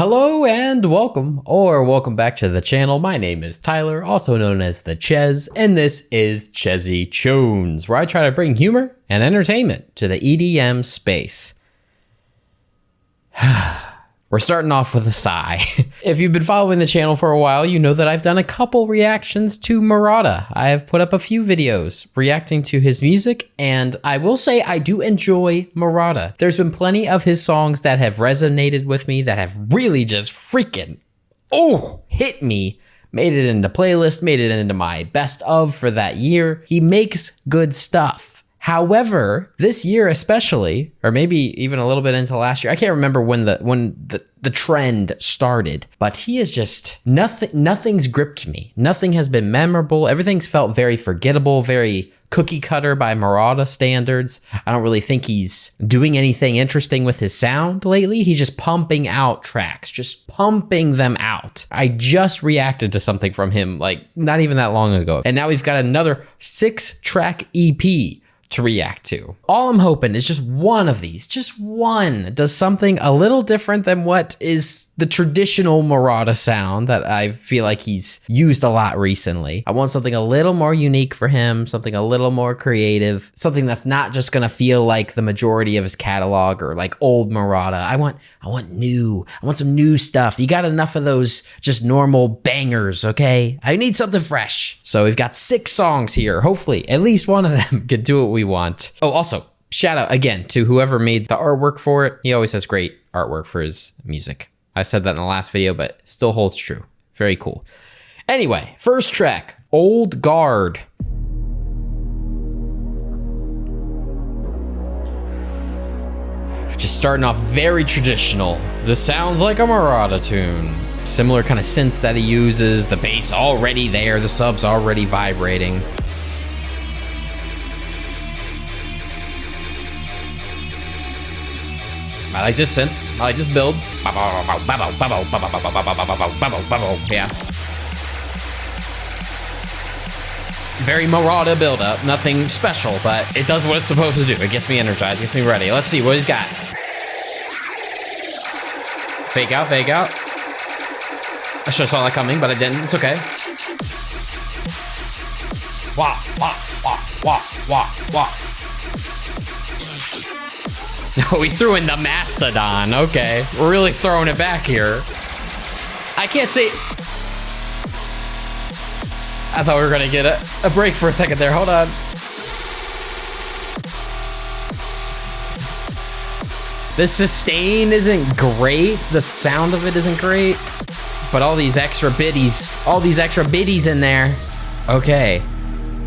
Hello and welcome back to the channel. My name is Tyler, also known as the Ches, and this is Chezzy Tunes, where I try to bring humor and entertainment to the EDM space. We're starting off with a sigh. If you've been following the channel for a while, you know that I've done a couple reactions to Marauda. I have put up a few videos reacting to his music, and I will say I do enjoy Marauda. There's been plenty of his songs that have resonated with me, that have really just freaking, hit me. Made it into playlist, made it into my best of for that year. He makes good stuff. However, this year especially, or maybe even a little bit into last year, I can't remember when the trend started, but he is just, nothing's gripped me. Nothing has been memorable. Everything's felt very forgettable, very cookie cutter by Marauda standards. I don't really think he's doing anything interesting with his sound lately. He's just pumping out tracks, just pumping them out. I just reacted to something from him like not even that long ago. And now we've got another 6-track EP to react to. All I'm hoping is just one of these, just one, does something a little different than what is the traditional Marauda sound that I feel like he's used a lot recently. I want something a little more unique for him, something a little more creative, something that's not just gonna feel like the majority of his catalog or like old Marauda. I want some new stuff. You got enough of those just normal bangers, okay? I need something fresh. So we've got 6 songs here. Hopefully at least one of them can do what we want. Oh, also, shout out again to whoever made the artwork for it. He always has great artwork for his music. I said that in the last video, but it still holds true. Very cool. Anyway, first track, Old Guard. Just starting off very traditional. This sounds like a Marauda tune. Similar kind of synths that he uses. The bass already there. The sub's already vibrating. I like this synth. I like this build. Yeah. Very Marauda build up. Nothing special, but it does what it's supposed to do. It gets me energized, gets me ready. Let's see what he's got. Fake out, fake out. I should have saw that coming, but I didn't. It's okay. Wah, wah, wah, wah, wah, wah. Oh, he threw in the Mastodon. Okay, we're really throwing it back here. I can't say. I thought we were gonna get a break for a second there. Hold on. The sustain isn't great. The sound of it isn't great. But all these extra biddies in there. Okay.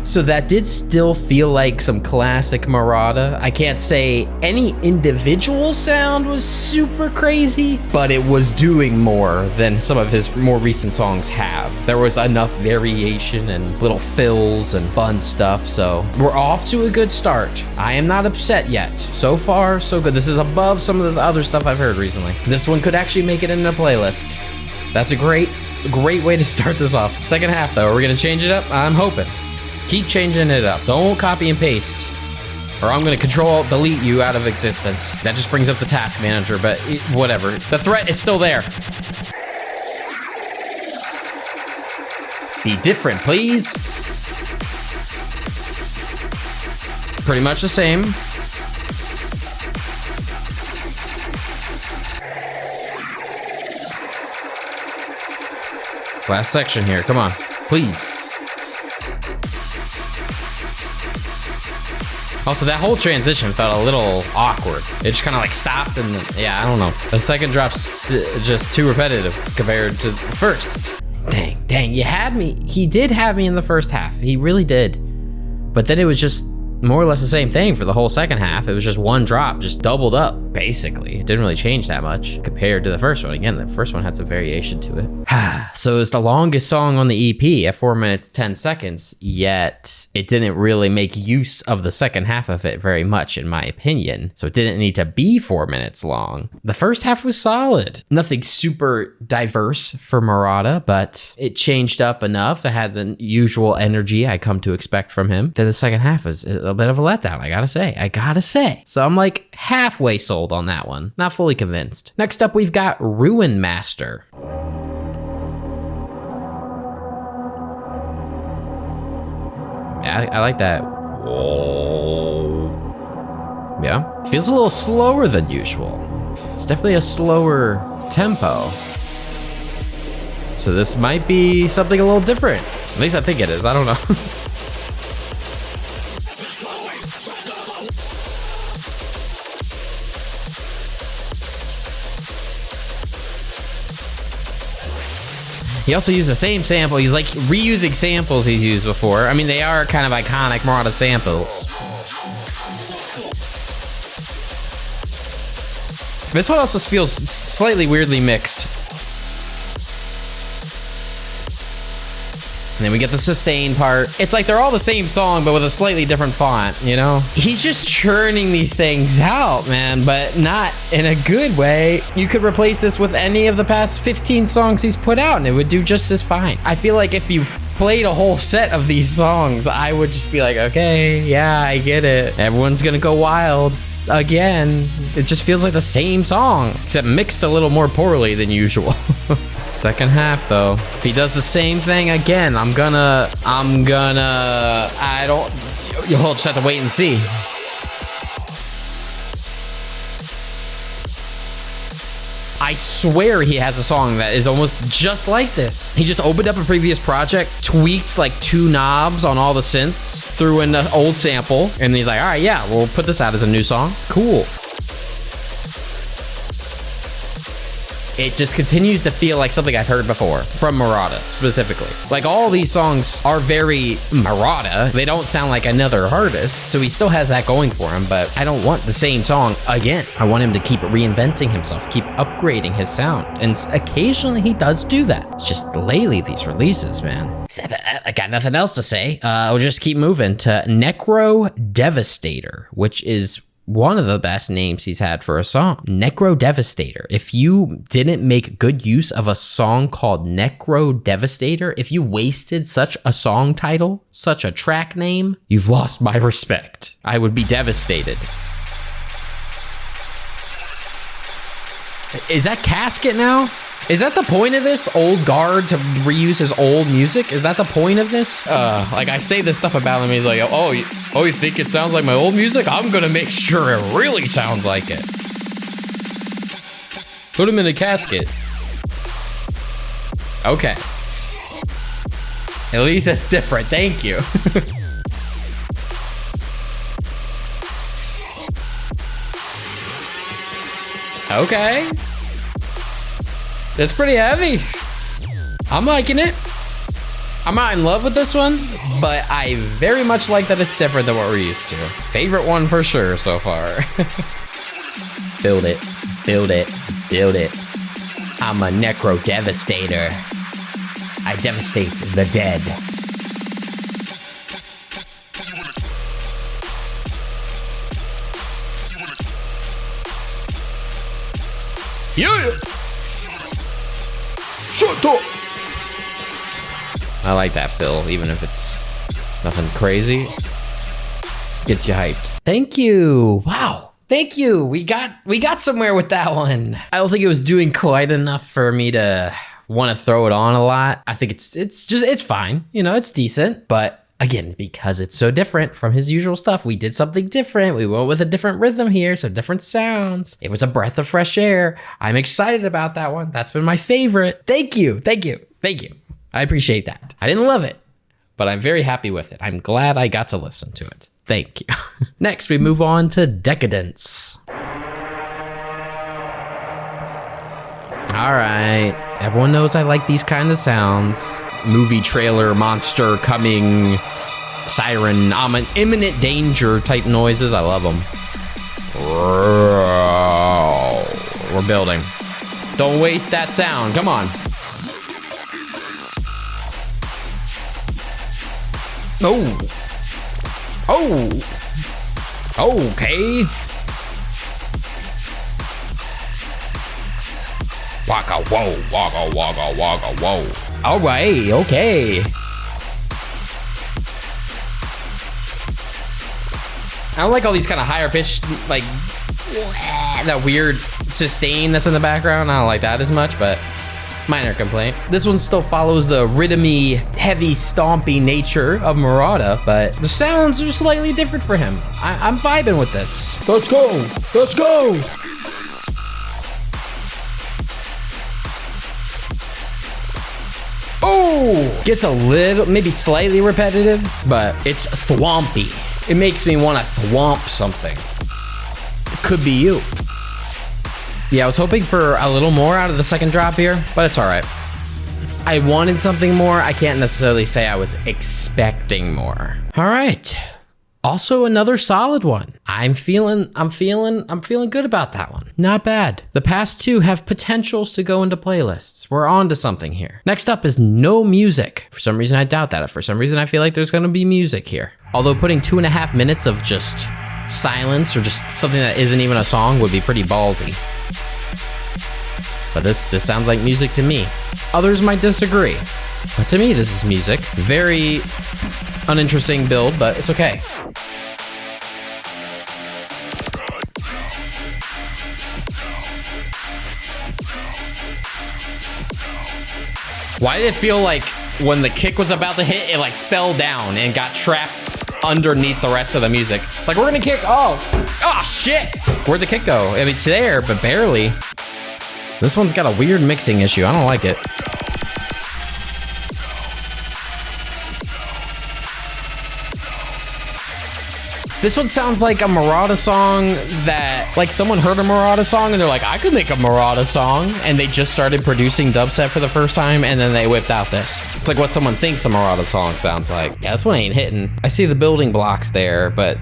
So that did still feel like some classic Marauda. I can't say any individual sound was super crazy, but it was doing more than some of his more recent songs have. There was enough variation and little fills and fun stuff, so we're off to a good start. I am not upset yet. So far, so good. This is above some of the other stuff I've heard recently. This one could actually make it in a playlist. That's a great way to start this off. Second half though, are we gonna change it up? I'm hoping. Keep changing it up. Don't copy and paste, or I'm gonna Control-Delete you out of existence. That just brings up the task manager, but whatever. The threat is still there. Be different, please. Pretty much the same. Last section here, come on, please. Also, that whole transition felt a little awkward. It just kind of like stopped and then, yeah, I don't know. The second drop's just too repetitive compared to the first. Dang, you had me. He did have me in the first half. He really did. But then it was just more or less the same thing for the whole second half. It was just one drop, just doubled up, basically. It didn't really change that much compared to the first one. Again, the first one had some variation to it. So it's the longest song on the EP at 4 minutes, 10 seconds, yet it didn't really make use of the second half of it very much, in my opinion. So it didn't need to be 4 minutes long. The first half was solid. Nothing super diverse for Marauda, but it changed up enough. It had the usual energy I come to expect from him. Then the second half was a bit of a letdown, I gotta say. So I'm like halfway sold sold on that one. Not fully convinced. Next up, we've got RUINMASTER. Yeah, I like that. Whoa. Yeah, feels a little slower than usual. It's definitely a slower tempo. So this might be something a little different. At least I think it is, I don't know. He also used the same sample. He's like reusing samples he's used before. I mean, they are kind of iconic Marauda samples. This one also feels slightly weirdly mixed. And then we get the sustain part. It's like they're all the same song, but with a slightly different font, you know? He's just churning these things out, man, but not in a good way. You could replace this with any of the past 15 songs he's put out, and it would do just as fine. I feel like if you played a whole set of these songs, I would just be like, okay, yeah, I get it. Everyone's gonna go wild. Again, it just feels like the same song, except mixed a little more poorly than usual. Second half though, if he does the same thing again, you'll just have to wait and see. I swear he has a song that is almost just like this. He just opened up a previous project, tweaked like 2 knobs on all the synths, threw in an old sample, and he's like, all right, yeah, we'll put this out as a new song. Cool. It just continues to feel like something I've heard before, from Marauda specifically. Like all these songs are very Marauda. They don't sound like another artist, so he still has that going for him, but I don't want the same song again. I want him to keep reinventing himself, keep upgrading his sound, and occasionally he does do that. It's just lately, these releases, man. I got nothing else to say. I'll just keep moving to NECRODEVASTATOR, which is one of the best names he's had for a song. NECRODEVASTATOR. If you didn't make good use of a song called NECRODEVASTATOR, if you wasted such a song title, such a track name, you've lost my respect. I would be devastated. Is that Casket now? Is that the point of this? Old Guard to reuse his old music? Is that the point of this? Like I say this stuff about him, he's like, oh, you think it sounds like my old music? I'm gonna make sure it really sounds like it. Put him in a casket. Okay. At least that's different, thank you. Okay. That's pretty heavy. I'm liking it. I'm not in love with this one, but I very much like that it's different than what we're used to. Favorite one for sure so far. Build it, build it, build it. I'm a NECRODEVASTATOR. I devastate the dead. Yeah! Shut up! I like that fill, even if it's nothing crazy. Gets you hyped. Thank you. Wow. Thank you. We got somewhere with that one. I don't think it was doing quite enough for me to want to throw it on a lot. I think it's fine. You know, it's decent, but again, because it's so different from his usual stuff, we did something different. We went with a different rhythm here, some different sounds. It was a breath of fresh air. I'm excited about that one. That's been my favorite. Thank you. Thank you. Thank you. I appreciate that. I didn't love it, but I'm very happy with it. I'm glad I got to listen to it. Thank you. Next, we move on to Decadence. All right. Everyone knows I like these kind of sounds. Movie trailer, monster coming, siren, I'm an imminent danger type noises. I love them. We're building. Don't waste that sound. Come on. Oh. Oh. Okay. Waka whoa, waka waka waka whoa. All right, okay. I don't like all these kind of higher pitched, like that weird sustain that's in the background. I don't like that as much, but minor complaint. This one still follows the rhythmy, heavy, stompy nature of Marauda, but the sounds are slightly different for him. I'm vibing with this. Let's go. Let's go. Oh, gets a little, maybe slightly repetitive, but it's thwompy. It makes me want to thwomp something. It could be you. Yeah, I was hoping for a little more out of the second drop here, but it's all right. I wanted something more. I can't necessarily say I was expecting more. All right. Also another solid one. I'm feeling good about that one. Not bad. The past two have potentials to go into playlists. We're on to something here. Next up is no music. For some reason, I doubt that. For some reason, I feel like there's gonna be music here. Although putting 2.5 minutes of just silence or just something that isn't even a song would be pretty ballsy. But this sounds like music to me. Others might disagree, but to me this is music. Very uninteresting build, but it's okay. Why did it feel like when the kick was about to hit, it like fell down and got trapped underneath the rest of the music? Like, we're gonna kick, oh shit! Where'd the kick go? I mean, it's there, but barely. This one's got a weird mixing issue. I don't like it. This one sounds like a Marauda song that, like, someone heard a Marauda song and they're like, I could make a Marauda song. And they just started producing dubstep for the first time and then they whipped out this. It's like what someone thinks a Marauda song sounds like. Yeah, this one ain't hitting. I see the building blocks there, but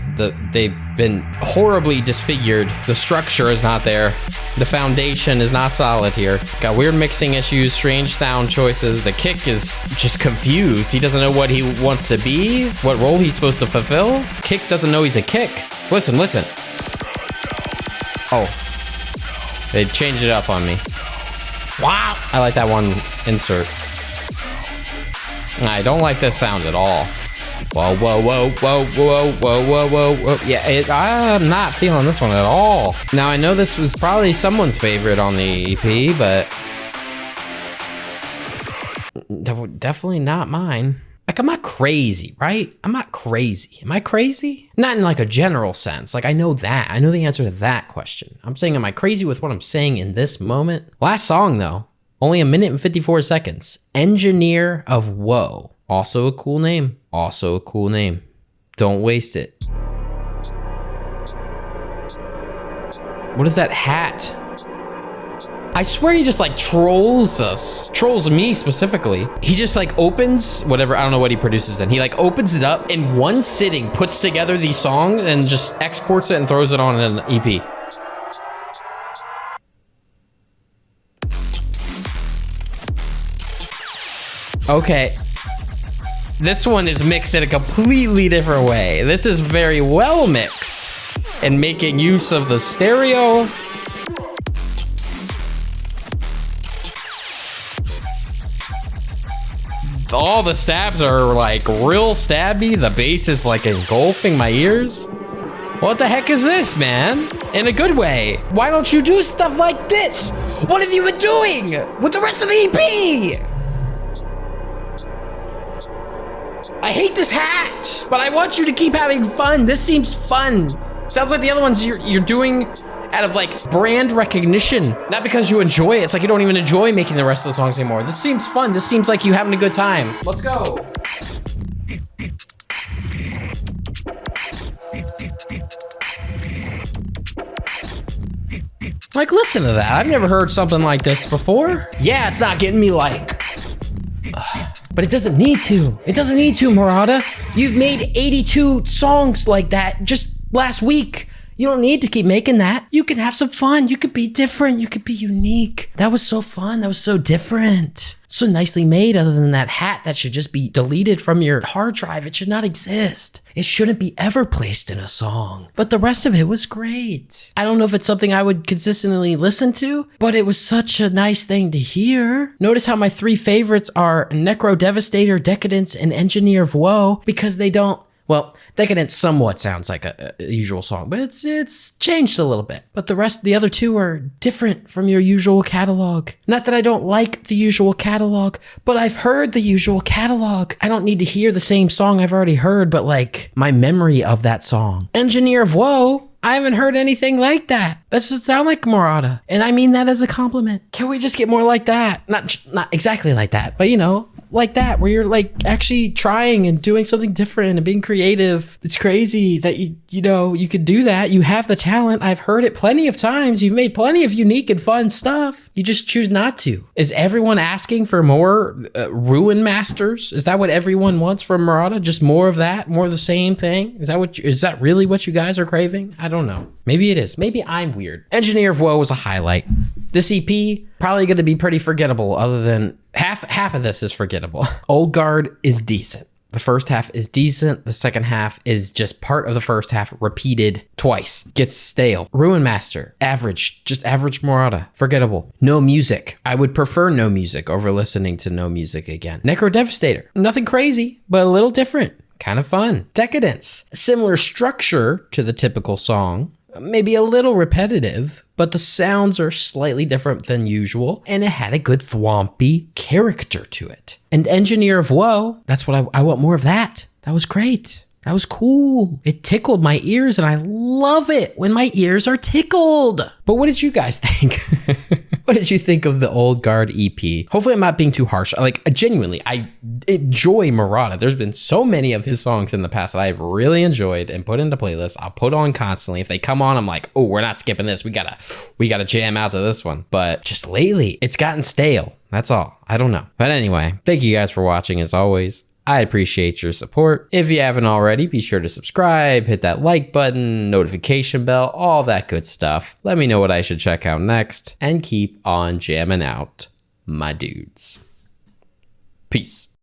they've been horribly disfigured. The structure is not there. The foundation is not solid here. Got weird mixing issues, strange sound choices. The kick is just confused. He doesn't know what he wants to be, what role he's supposed to fulfill. Kick doesn't know he's a kick. Listen. Oh, they changed it up on me. Wow. I like that one insert. I don't like this sound at all. Whoa. Yeah, I'm not feeling this one at all. Now, I know this was probably someone's favorite on the EP, but definitely not mine. Like, I'm not crazy, right? I'm not crazy. Am I crazy? Not in like a general sense. Like, I know that. I know the answer to that question. I'm saying, am I crazy with what I'm saying in this moment? Last song, though. Only 1 minute and 54 seconds. Engineer of Woe. Also a cool name. Also a cool name. Don't waste it. What is that hat? I swear he just like trolls us. Trolls me specifically. He just like opens whatever, I don't know what he produces in. He like opens it up in one sitting, puts together these songs and just exports it and throws it on an EP. Okay. This one is mixed in a completely different way. This is very well mixed and making use of the stereo. All the stabs are like real stabby. The bass is like engulfing my ears. What the heck is this, man? In a good way. Why don't you do stuff like this? What have you been doing with the rest of the EP? I hate this hat, but I want you to keep having fun. This seems fun. Sounds like the other ones you're doing out of like brand recognition, not because you enjoy it. It's like you don't even enjoy making the rest of the songs anymore. This seems fun. This seems like you having a good time. Let's go. Like, listen to that. I've never heard something like this before. Yeah, it's not getting me like, but it doesn't need to. It doesn't need to, Marauda. You've made 82 songs like that just last week. You don't need to keep making that. You can have some fun. You could be different. You could be unique. That was so fun. That was so different. So nicely made, other than that hat that should just be deleted from your hard drive. It should not exist. It shouldn't be ever placed in a song. But the rest of it was great. I don't know if it's something I would consistently listen to, but it was such a nice thing to hear. Notice how my 3 favorites are NECRODEVASTATOR, Decadence, and Engineer of Woe, because they don't Well, Decadence somewhat sounds like a usual song, but it's changed a little bit. But the other two are different from your usual catalog. Not that I don't like the usual catalog, but I've heard the usual catalog. I don't need to hear the same song I've already heard, but like my memory of that song. Engineer of Woe, I haven't heard anything like that. That doesn't sound like Marauda. And I mean that as a compliment. Can we just get more like that? Not exactly like that, but you know, like that, where you're like actually trying and doing something different and being creative. It's crazy that you know, you could do that. You have the talent. I've heard it plenty of times. You've made plenty of unique and fun stuff. You just choose not to. Is everyone asking for more Ruin Masters? Is that what everyone wants from Marauda? Just more of that? More of the same thing? Is that really what you guys are craving? I don't know. Maybe it is. Maybe I'm weird. Engineer of Woe was a highlight. This EP, probably going to be pretty forgettable, other than half of this is forgettable. Old Guard is decent. The first half is decent. The second half is just part of the first half repeated twice. Gets stale. Ruin Master, average. Just average Marauda. Forgettable. No music. I would prefer no music over listening to no music again. NECRODEVASTATOR. Nothing crazy, but a little different. Kind of fun. Decadence. Similar structure to the typical song. Maybe a little repetitive, but the sounds are slightly different than usual, and it had a good thwompy character to it. And Engineer of Woe, that's what I want more of that. That was great. That was cool. It tickled my ears, and I love it when my ears are tickled. But what did you guys think? What did you think of the Old Guard EP? Hopefully I'm not being too harsh. Like, genuinely, I enjoy Marauda. There's been so many of his songs in the past that I've really enjoyed and put into playlists. I'll put on constantly. If they come on, I'm like, oh, we're not skipping this. We gotta jam out to this one. But just lately, it's gotten stale. That's all. I don't know. But anyway, thank you guys for watching as always. I appreciate your support. If you haven't already, be sure to subscribe, hit that like button, notification bell, all that good stuff. Let me know what I should check out next, and keep on jamming out, my dudes. Peace.